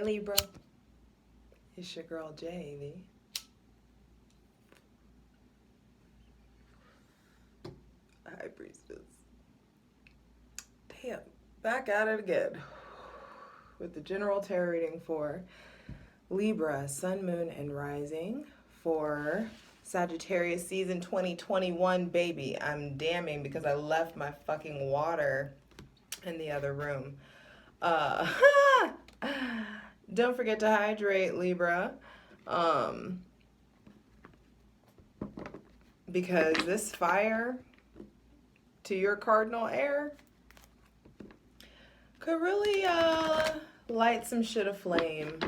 Libra. It's your girl Javy. High Priestess. Damn, back at it again with the general tarot reading for Libra, Sun, Moon, and Rising for Sagittarius season 2021, baby. I'm damning because I left my fucking water in the other room. Don't forget to hydrate, Libra. Because this fire to your cardinal air could really light some shit aflame.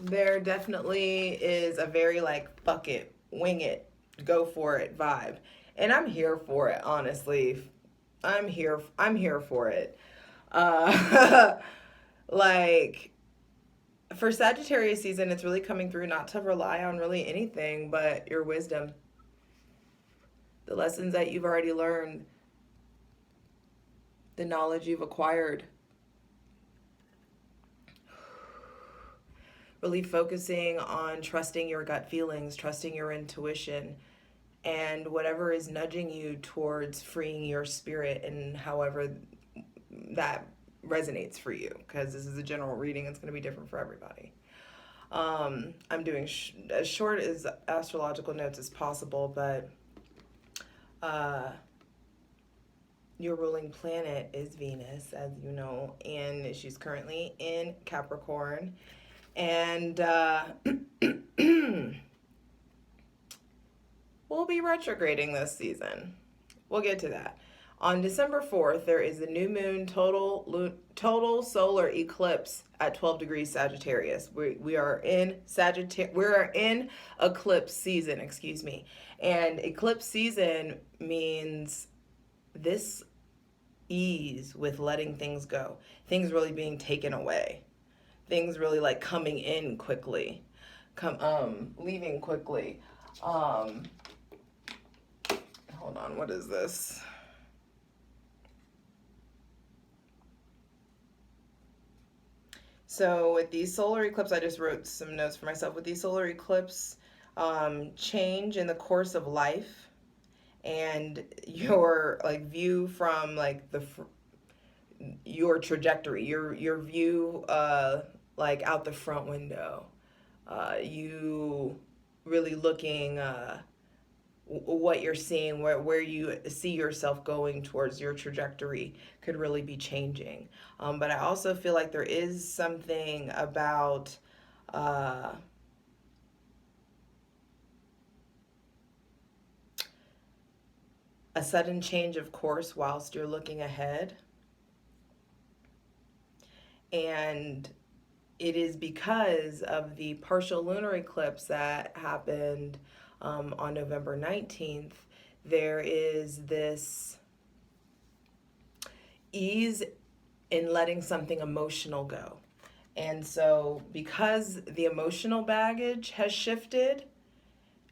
There definitely is a very like, fuck it, wing it, go for it vibe. And I'm here for it, honestly. I'm here for it. Like, for Sagittarius season, it's really coming through not to rely on really anything but your wisdom. The lessons that you've already learned. The knowledge you've acquired. Really focusing on trusting your gut feelings, trusting your intuition, and whatever is nudging you towards freeing your spirit and however that resonates for you, because this is a general reading. It's going to be different for everybody. I'm doing as short as astrological notes as possible, but your ruling planet is Venus, as you know, and she's currently in Capricorn, and we'll be retrograding this season. We'll get to that. On December 4th, there is a new moon total solar eclipse at 12 degrees Sagittarius. We are in eclipse season, excuse me. And eclipse season means this ease with letting things go. Things really being taken away. Things really like coming in quickly. Leaving quickly. Hold on, what is this? So with these solar eclipses, I just wrote some notes for myself. With these solar eclipses, change in the course of life and your like view from like your trajectory, your view like out the front window. You really looking what you're seeing, where you see yourself going towards your trajectory could really be changing. But I also feel like there is something about a sudden change of course whilst you're looking ahead. And it is because of the partial lunar eclipse that happened on November 19th, there is this ease in letting something emotional go. And so because the emotional baggage has shifted,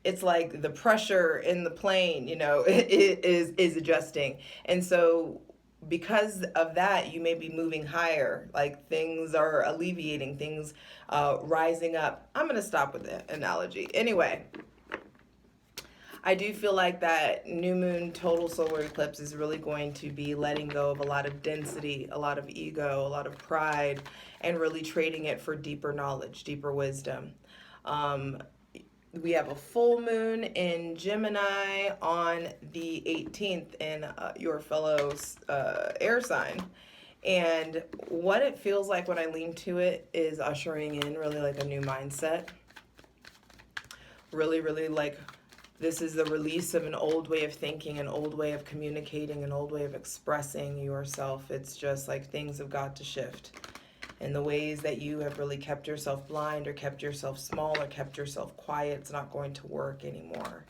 it's like the pressure in the plane, you know, it is adjusting. And so because of that, you may be moving higher, like things are alleviating, things rising up. I'm going to stop with the analogy. Anyway, I do feel like that new moon total solar eclipse is really going to be letting go of a lot of density, a lot of ego, a lot of pride, and really trading it for deeper knowledge, deeper wisdom. We have a full moon in Gemini on the 18th in your fellow air sign. And what it feels like when I lean to it is ushering in really like a new mindset. Really, really like this is the release of an old way of thinking, an old way of communicating, an old way of expressing yourself. It's just like things have got to shift. And the ways that you have really kept yourself blind or kept yourself small or kept yourself quiet, it's not going to work anymore.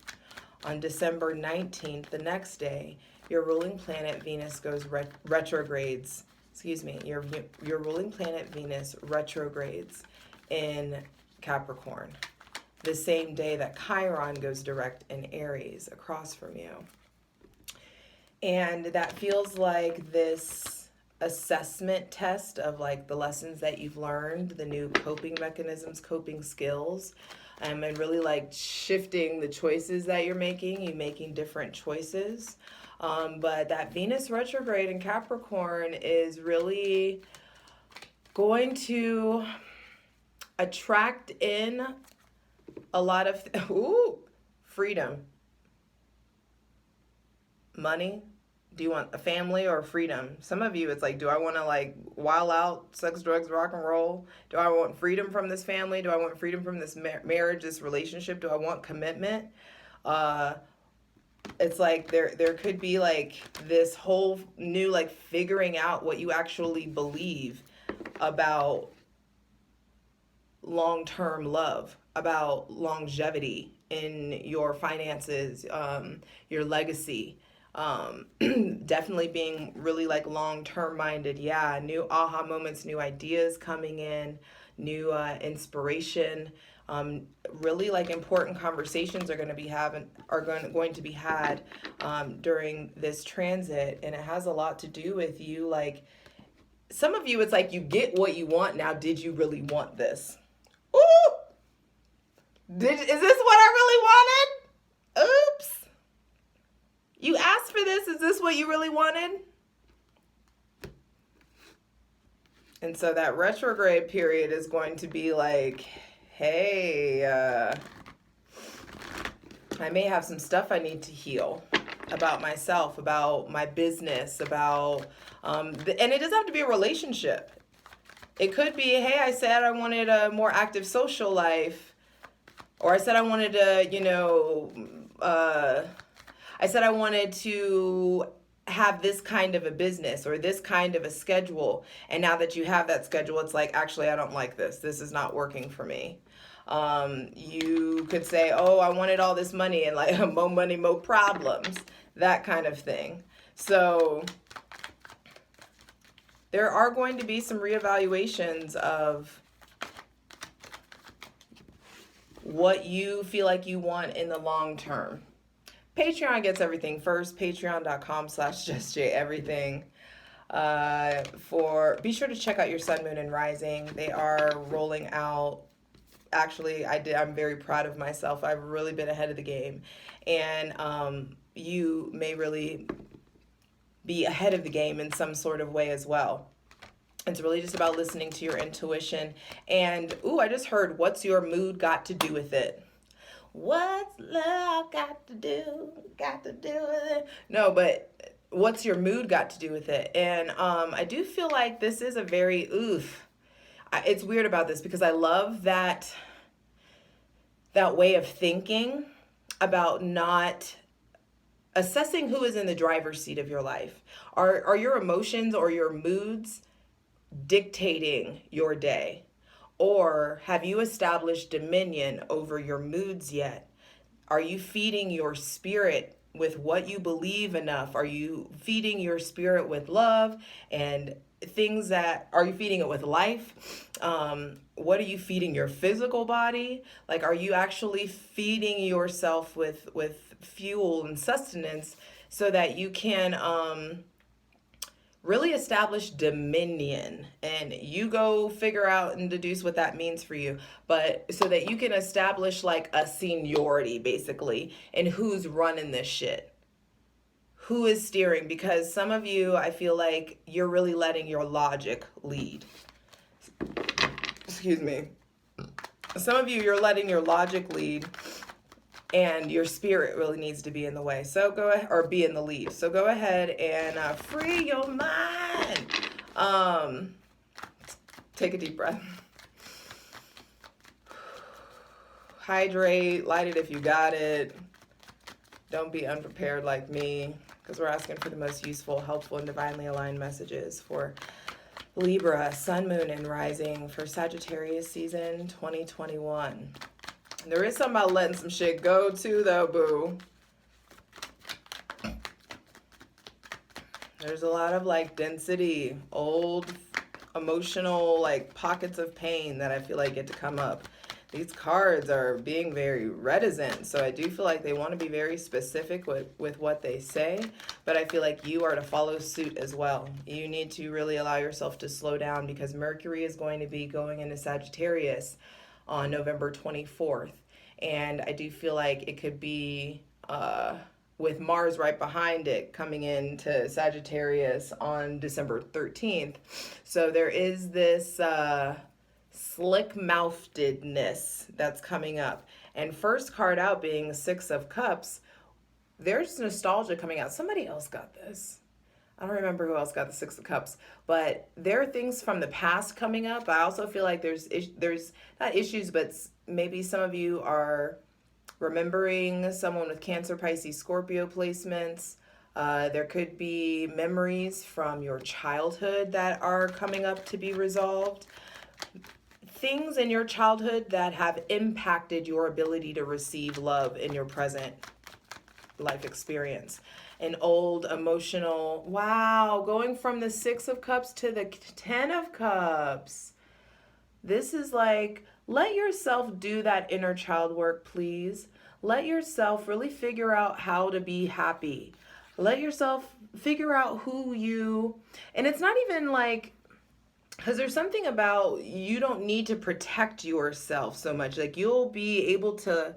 On December 19th, the next day, your ruling planet Venus goes retrogrades. Excuse me, your ruling planet Venus retrogrades in Capricorn. The same day that Chiron goes direct in Aries across from you. And that feels like this assessment test of like the lessons that you've learned, the new coping mechanisms, coping skills, and really like shifting the choices that you're making. You're making different choices. But that Venus retrograde in Capricorn is really going to attract in a lot of freedom, money. Do you want a family or freedom? Some of you, it's like, do I want to like wild out, sex, drugs, rock and roll? Do I want freedom from this family? Do I want freedom from this marriage, this relationship? Do I want commitment? It's like there could be like this whole new like figuring out what you actually believe about long-term love, about longevity in your finances, your legacy. Definitely being really like long-term minded. Yeah, new aha moments, new ideas coming in, new inspiration. Really like important conversations are going to be going to be had during this transit, and it has a lot to do with you. Like some of you, it's like you get what you want now. Did you really want this? Ooh, is this what I really wanted? Oops. You asked for this. Is this what you really wanted? And so that retrograde period is going to be like, hey, I may have some stuff I need to heal about myself, about my business, about, and it doesn't have to be a relationship. It could be, hey, I said I wanted a more active social life, or I said I wanted to, I said I wanted to have this kind of a business or this kind of a schedule. And now that you have that schedule, it's like, actually, I don't like this. This is not working for me. You could say, oh, I wanted all this money and like more money, more problems, that kind of thing. So there are going to be some reevaluations of what you feel like you want in the long term. Patreon gets everything first. Patreon.com/justjeverything. Be sure to check out your sun, moon, and rising. They are rolling out. Actually, I'm very proud of myself. I've really been ahead of the game, and you may really be ahead of the game in some sort of way as well. It's really just about listening to your intuition. And I just heard, what's your mood got to do with it? What's love got to do with it? No, but what's your mood got to do with it? And I do feel like this is a very it's weird about this because I love that way of thinking about not assessing who is in the driver's seat of your life. Are your emotions or your moods dictating your day? Or have you established dominion over your moods yet? Are you feeding your spirit with what you believe enough? Are you feeding your spirit with love and things are you feeding it with life? What are you feeding your physical body? Like, are you actually feeding yourself with fuel and sustenance so that you can really establish dominion? And you go figure out and deduce what that means for you, but so that you can establish like a seniority basically in who's running this shit, who is steering. Because some of you, I feel like you're really letting your logic lead. Excuse me. Some of you, you're letting your logic lead, and your spirit really needs to be in the way. So go ahead, or be in the lead. So go ahead and free your mind. Take a deep breath. Hydrate, light it if you got it. Don't be unprepared like me, because we're asking for the most useful, helpful, and divinely aligned messages for Libra, sun, moon, and rising for Sagittarius season 2021. There is something about letting some shit go too, though, boo. There's a lot of like density, old emotional like pockets of pain that I feel like get to come up. these cards are being very reticent. So I do feel like they want to be very specific with what they say, but I feel like you are to follow suit as well. You need to really allow yourself to slow down because Mercury is going to be going into Sagittarius on November 24th. And I do feel like it could be with Mars right behind it coming into Sagittarius on December 13th. So there is this slick-mouthedness that's coming up. And first card out being the Six of Cups, there's nostalgia coming out. Somebody else got this. I don't remember who else got the Six of Cups, but there are things from the past coming up. I also feel like there's not issues, but maybe some of you are remembering someone with Cancer, Pisces, Scorpio placements. There could be memories from your childhood that are coming up to be resolved. Things in your childhood that have impacted your ability to receive love in your present life experience. An old emotional, wow, going from the Six of Cups to the Ten of Cups. This is like, let yourself do that inner child work, please. Let yourself really figure out how to be happy. Let yourself figure out who you, and it's not even like, because there's something about you don't need to protect yourself so much. Like you'll be able to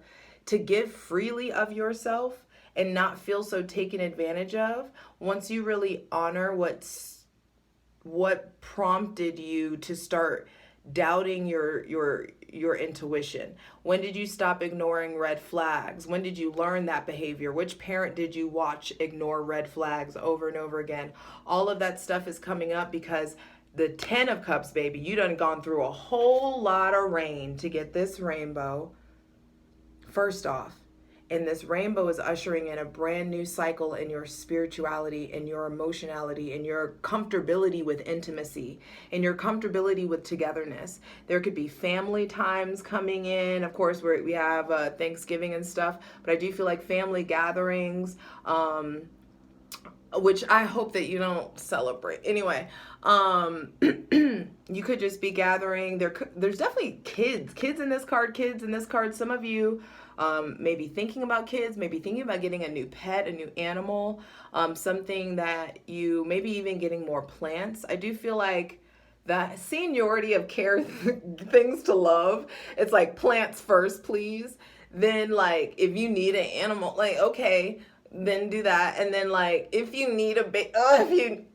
give freely of yourself and not feel so taken advantage of once you really honor what prompted you to start doubting your intuition. When did you stop ignoring red flags? When did you learn that behavior? Which parent did you watch ignore red flags over and over again? All of that stuff is coming up because the Ten of Cups, baby, you done gone through a whole lot of rain to get this rainbow. First off, and this rainbow is ushering in a brand new cycle in your spirituality, in your emotionality, in your comfortability with intimacy, in your comfortability with togetherness. There could be family times coming in. Of course, we have Thanksgiving and stuff, but I do feel like family gatherings, which I hope that you don't celebrate. Anyway, you could just be gathering. There's definitely kids in this card. Some of you maybe thinking about kids, maybe thinking about getting a new pet, a new animal, something that you maybe even getting more plants. I do feel like the seniority of care things to love. It's like plants first, please. Then like if you need an animal, like okay, then do that. And then like if you need a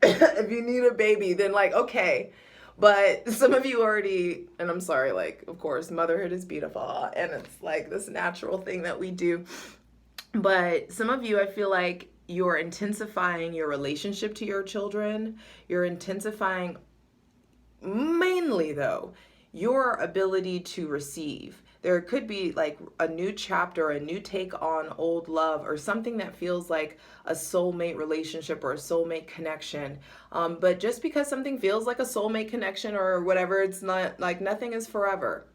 if you need a baby, then like okay. But some of you already, and I'm sorry, like of course motherhood is beautiful and it's like this natural thing that we do. But some of you, I feel like you're intensifying your relationship to your children. You're intensifying mainly though your ability to receive. There could be like a new chapter, a new take on old love, or something that feels like a soulmate relationship or a soulmate connection. But just because something feels like a soulmate connection or whatever, it's not like nothing is forever.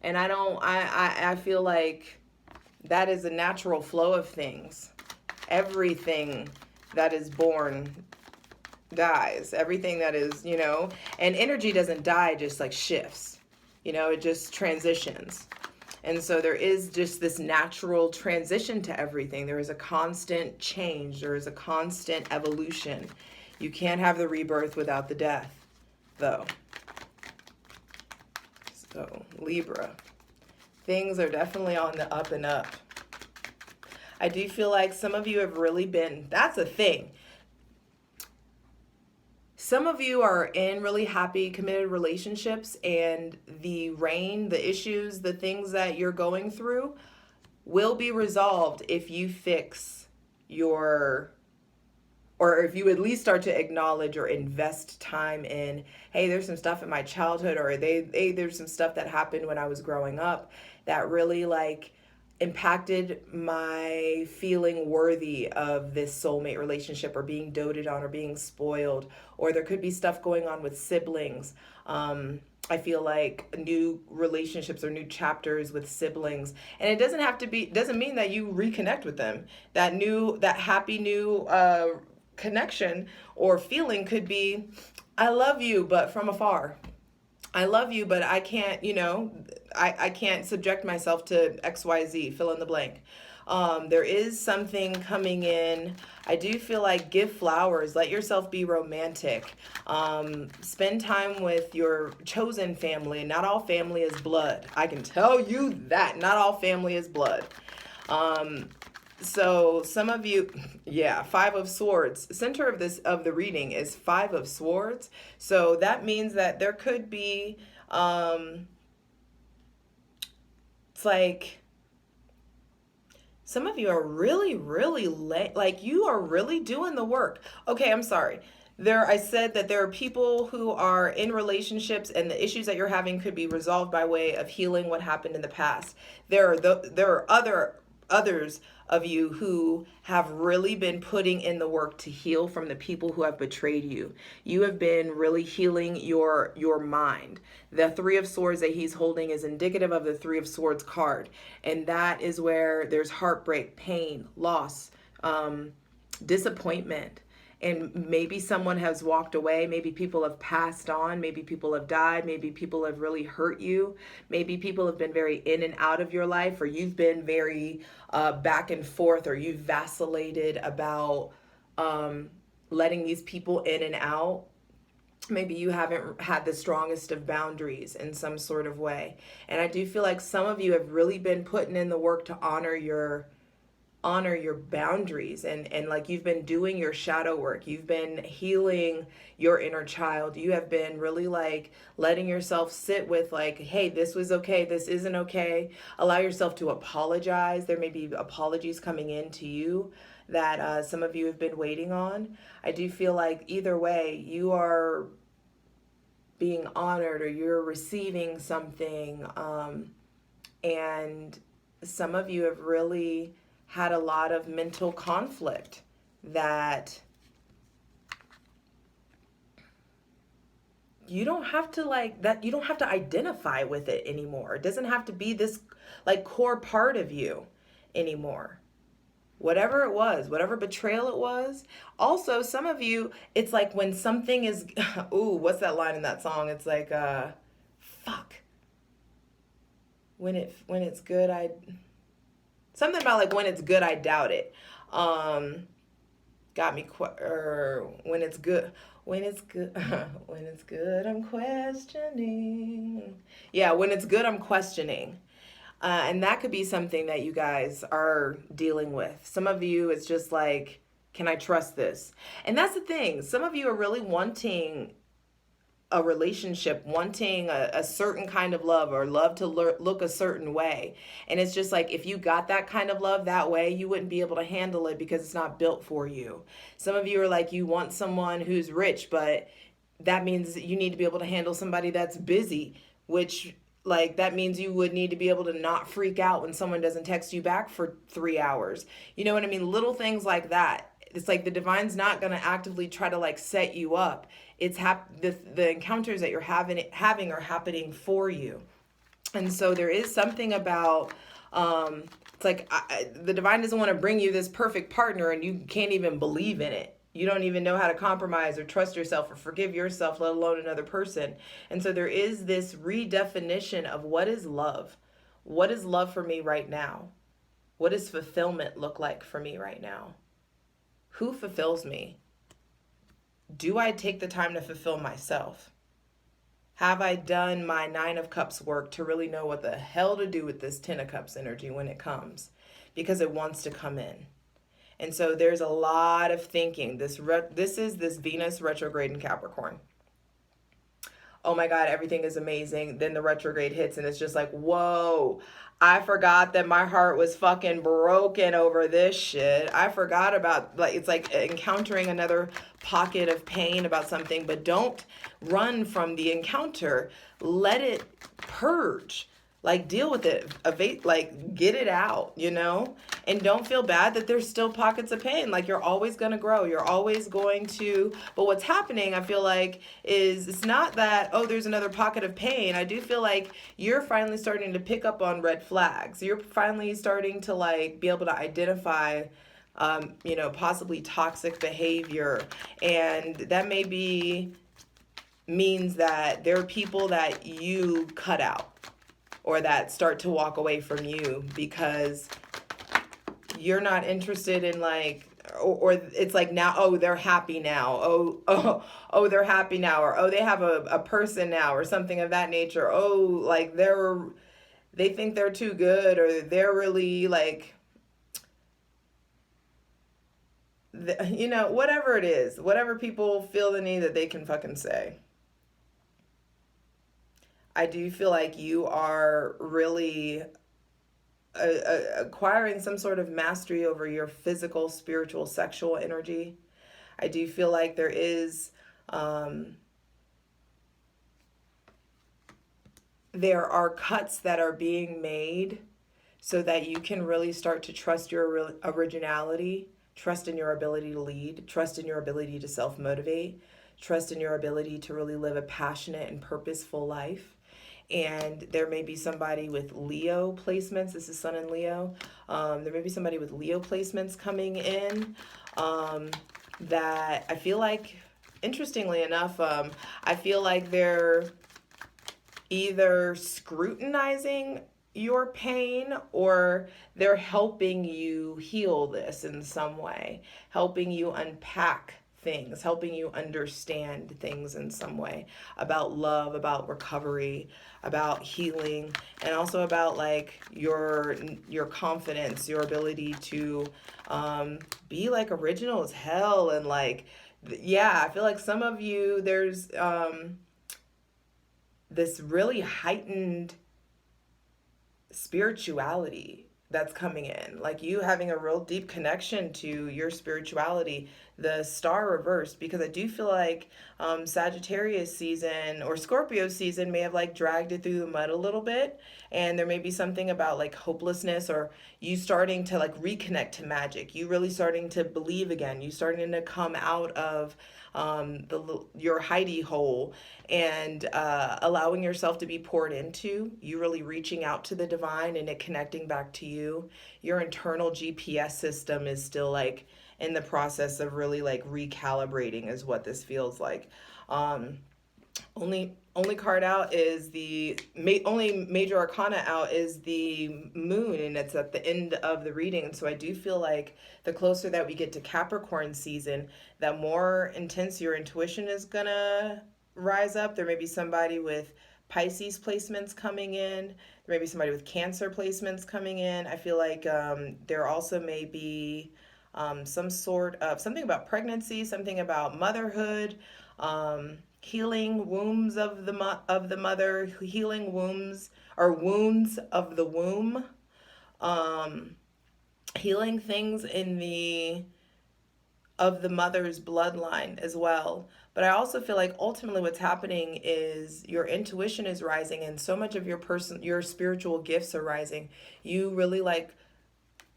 And I feel like that is a natural flow of things. Everything that is born dies. Everything that is, and energy doesn't die, it just like shifts. It just transitions. And so there is just this natural transition to everything. There is a constant change. There is a constant evolution. You can't have the rebirth without the death, though. So, Libra. Things are definitely on the up and up. I do feel like some of you have really been, that's a thing. Some of you are in really happy, committed relationships, and the issues, the things that you're going through will be resolved if you fix or if you at least start to acknowledge or invest time in, hey, there's some stuff in my childhood, or there's some stuff that happened when I was growing up that really like impacted my feeling worthy of this soulmate relationship, or being doted on, or being spoiled, or there could be stuff going on with siblings. I feel like new relationships or new chapters with siblings, and it doesn't mean that you reconnect with them. That happy new connection or feeling could be, I love you, but from afar. I love you, but I can't, I can't subject myself to XYZ, fill in the blank. There is something coming in. I do feel like give flowers, let yourself be romantic. Spend time with your chosen family. Not all family is blood. I can tell you that. Not all family is blood. So some of you, yeah, Five of Swords. Center of the reading is Five of Swords. So that means that there could be, it's like some of you are really, really late. Like you are really doing the work. Okay, I'm sorry. I said that there are people who are in relationships and the issues that you're having could be resolved by way of healing what happened in the past. There are others of you who have really been putting in the work to heal from the people who have betrayed you. You have been really healing your mind. The Three of Swords that he's holding is indicative of the Three of Swords card. And that is where there's heartbreak, pain, loss, disappointment. And maybe someone has walked away. Maybe people have passed on. Maybe people have died. Maybe people have really hurt you. Maybe people have been very in and out of your life, or you've been very back and forth, or you've vacillated about letting these people in and out. Maybe you haven't had the strongest of boundaries in some sort of way. And I do feel like some of you have really been putting in the work to honor your boundaries, and like you've been doing your shadow work. You've been healing your inner child. You have been really like letting yourself sit with like, hey, this was okay, this isn't okay. Allow yourself to apologize. There may be apologies coming in to you that some of you have been waiting on. I do feel like either way you are being honored, or you're receiving something, and some of you have really had a lot of mental conflict that you don't have to you don't have to identify with it anymore. It doesn't have to be this like core part of you anymore. Whatever it was, whatever betrayal it was. Also, some of you, it's like when something is, ooh, what's that line in that song? It's like, fuck. When it's good, something about like when it's good, I doubt it. Got me, or when it's good, when it's good, when it's good, I'm questioning. Yeah, when it's good, I'm questioning. And that could be something that you guys are dealing with. Some of you, it's just like, can I trust this? And that's the thing. Some of you are really wanting a relationship, wanting a certain kind of love, or love to look a certain way. And it's just like, if you got that kind of love that way, you wouldn't be able to handle it because it's not built for you. Some of you are like, you want someone who's rich, but that means you need to be able to handle somebody that's busy, which like that means you would need to be able to not freak out when someone doesn't text you back for 3 hours. You know what I mean? Little things like that. It's like the divine's not going to actively try to like set you up. It's the encounters that you're having are happening for you. And so there is something about it's like the divine doesn't want to bring you this perfect partner and you can't even believe in it. You don't even know how to compromise or trust yourself or forgive yourself, let alone another person. And so there is this redefinition of what is love. What is love for me right now? What does fulfillment look like for me right now? Who fulfills me? Do I take the time to fulfill myself? Have I done my Nine of Cups work to really know what the hell to do with this Ten of Cups energy when it comes? Because it wants to come in. And so there's a lot of thinking. This is this Venus retrograde in Capricorn. Oh my God, everything is amazing. Then the retrograde hits and it's just like, whoa, I forgot that my heart was fucking broken over this shit. I forgot about, like, it's like encountering another pocket of pain about something, but don't run from the encounter. Let it purge. Like, deal with it, like, get it out, you know? And don't feel bad that there's still pockets of pain. Like, you're always going to grow. You're always going to, but what's happening, I feel like, is it's not that, oh, there's another pocket of pain. I do feel like you're finally starting to pick up on red flags. You're finally starting to, like, be able to identify, you know, possibly toxic behavior. And that means that there are people that you cut out, or that start to walk away from you because you're not interested in like, or it's like now, oh, they're happy now. Oh, they're happy now. Or, oh, they have a person now or something of that nature. Oh, like they think they're too good, or they're really like, you know, whatever it is, whatever people feel the need that they can fucking say. I do feel like you are really acquiring some sort of mastery over your physical, spiritual, sexual energy. I do feel like um, there are cuts that are being made so that you can really start to trust your originality, trust in your ability to lead, trust in your ability to self-motivate, trust in your ability to really live a passionate and purposeful life. And there may be somebody with Leo placements. This is Sun and Leo. There may be somebody with Leo placements coming in that I feel like, interestingly enough, I feel like they're either scrutinizing your pain or they're helping you heal this in some way, helping you unpack things, helping you understand things in some way about love, about recovery, about healing, and also about like your confidence, your ability to be like original as hell. And like, yeah, I feel like some of you, there's this really heightened spirituality that's coming in, like you having a real deep connection to your spirituality, the star reversed, because I do feel like Sagittarius season or Scorpio season may have like dragged it through the mud a little bit, and there may be something about like hopelessness, or you starting to like reconnect to magic, you really starting to believe again, you starting to come out of your hidey hole, and allowing yourself to be poured into, you really reaching out to the divine and it connecting back to you. Your internal GPS system is still like in the process of really like recalibrating, is what this feels like. Only card out is the only major arcana out is the moon, and it's at the end of the reading. So I do feel like the closer that we get to Capricorn season, that more intense your intuition is gonna rise up. There may be somebody with Pisces placements coming in. There may be somebody with Cancer placements coming in. I feel like there also may be some sort of something about pregnancy, something about motherhood, healing wombs of the mother, healing wombs or wounds of the womb, um, healing things in the of the mother's bloodline as well. But I also feel like ultimately what's happening is your intuition is rising, and so much of your spiritual gifts are rising. You really like,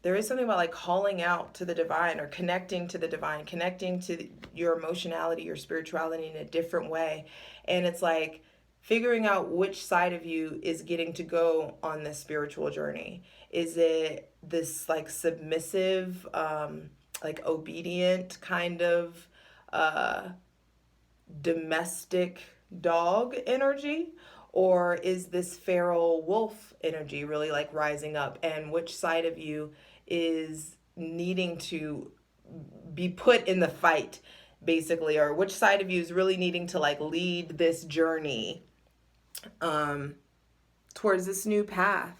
there is something about like calling out to the divine or connecting to the divine, connecting to your emotionality, your spirituality in a different way. And it's like figuring out which side of you is getting to go on this spiritual journey. Is it this like submissive, like obedient kind of domestic dog energy? Or is this feral wolf energy really like rising up? And which side of you is needing to be put in the fight, basically? Or which side of you is really needing to like lead this journey towards this new path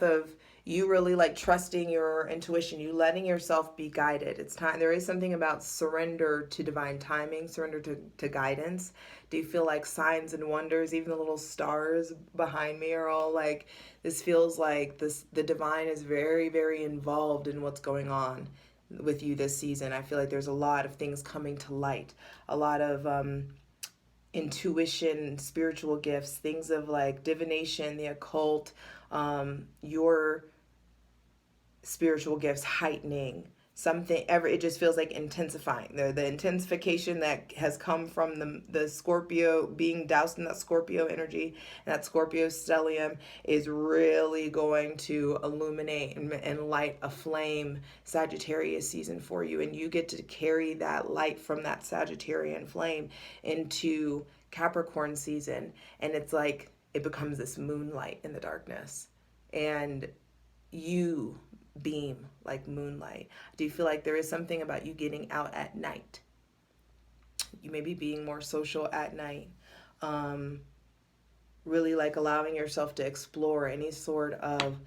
of you really like trusting your intuition, you letting yourself be guided. It's time. There is something about surrender to divine timing, surrender to guidance. Do you feel like signs and wonders, even the little stars behind me are all like, this feels like the divine is very, very involved in what's going on with you this season. I feel like there's a lot of things coming to light, a lot of intuition, spiritual gifts, things of like divination, the occult, your spiritual gifts heightening, something ever, it just feels like intensifying. The intensification that has come from the Scorpio, being doused in that Scorpio energy, and that Scorpio stellium is really going to illuminate and light a flame Sagittarius season for you, and you get to carry that light from that Sagittarian flame into Capricorn season. And it's like it becomes this moonlight in the darkness. And you beam like moonlight. Do you feel like there is something about you getting out at night? You may be being more social at night. Really like allowing yourself to explore any sort of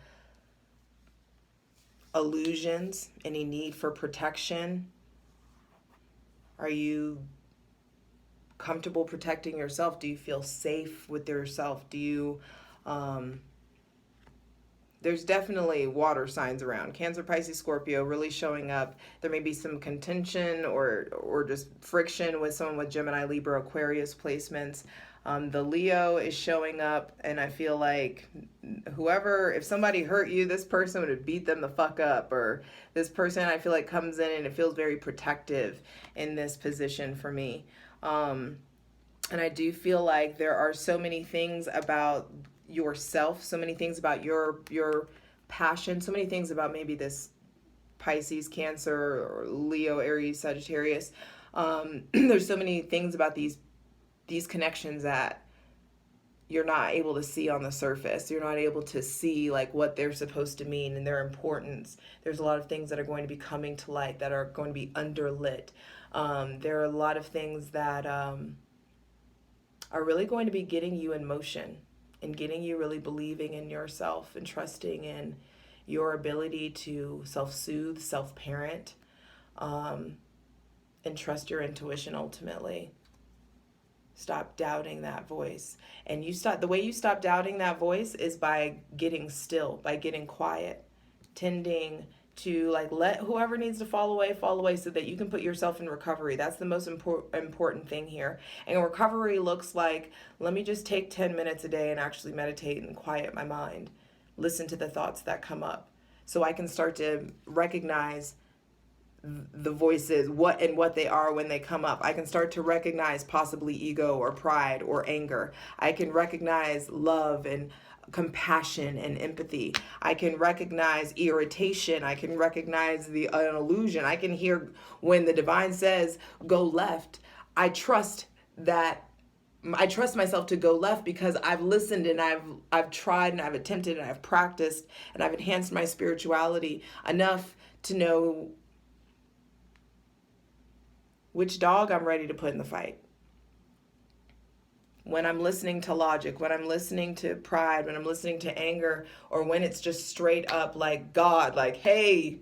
illusions, any need for protection. Are you comfortable protecting yourself? Do you feel safe with yourself? Do you there's definitely water signs around. Cancer, Pisces, Scorpio really showing up. There may be some contention or just friction with someone with Gemini, Libra, Aquarius placements. The Leo is showing up, and I feel like if somebody hurt you, this person would have beat them the fuck up. Or this person, I feel like, comes in and it feels very protective in this position for me. And I do feel like there are so many things about yourself, so many things about your passion, so many things about maybe this Pisces, Cancer, or Leo, Aries, Sagittarius. There's so many things about these connections that you're not able to see on the surface. You're not able to see like what they're supposed to mean and their importance. There's a lot of things that are going to be coming to light that are going to be underlit. There are a lot of things that are really going to be getting you in motion and getting you really believing in yourself and trusting in your ability to self-soothe, self-parent, and trust your intuition ultimately. Stop doubting that voice. And the way you stop doubting that voice is by getting still, by getting quiet, tending to like let whoever needs to fall away so that you can put yourself in recovery. That's the most important thing here. And recovery looks like, let me just take 10 minutes a day and actually meditate and quiet my mind. Listen to the thoughts that come up so I can start to recognize the voices, what they are when they come up. I can start to recognize possibly ego or pride or anger. I can recognize love and compassion and empathy. I can recognize irritation. I can recognize an illusion. I can hear when the divine says go left. I trust myself to go left because I've listened and I've tried and I've attempted and I've practiced and I've enhanced my spirituality enough to know which dog I'm ready to put in the fight. When I'm listening to logic, when I'm listening to pride, when I'm listening to anger, or when it's just straight up like God, like, hey,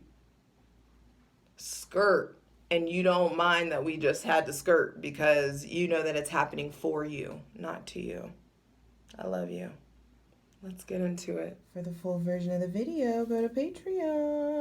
skirt. And you don't mind that we just had to skirt because you know that it's happening for you, not to you. I love you. Let's get into it. For the full version of the video, go to Patreon.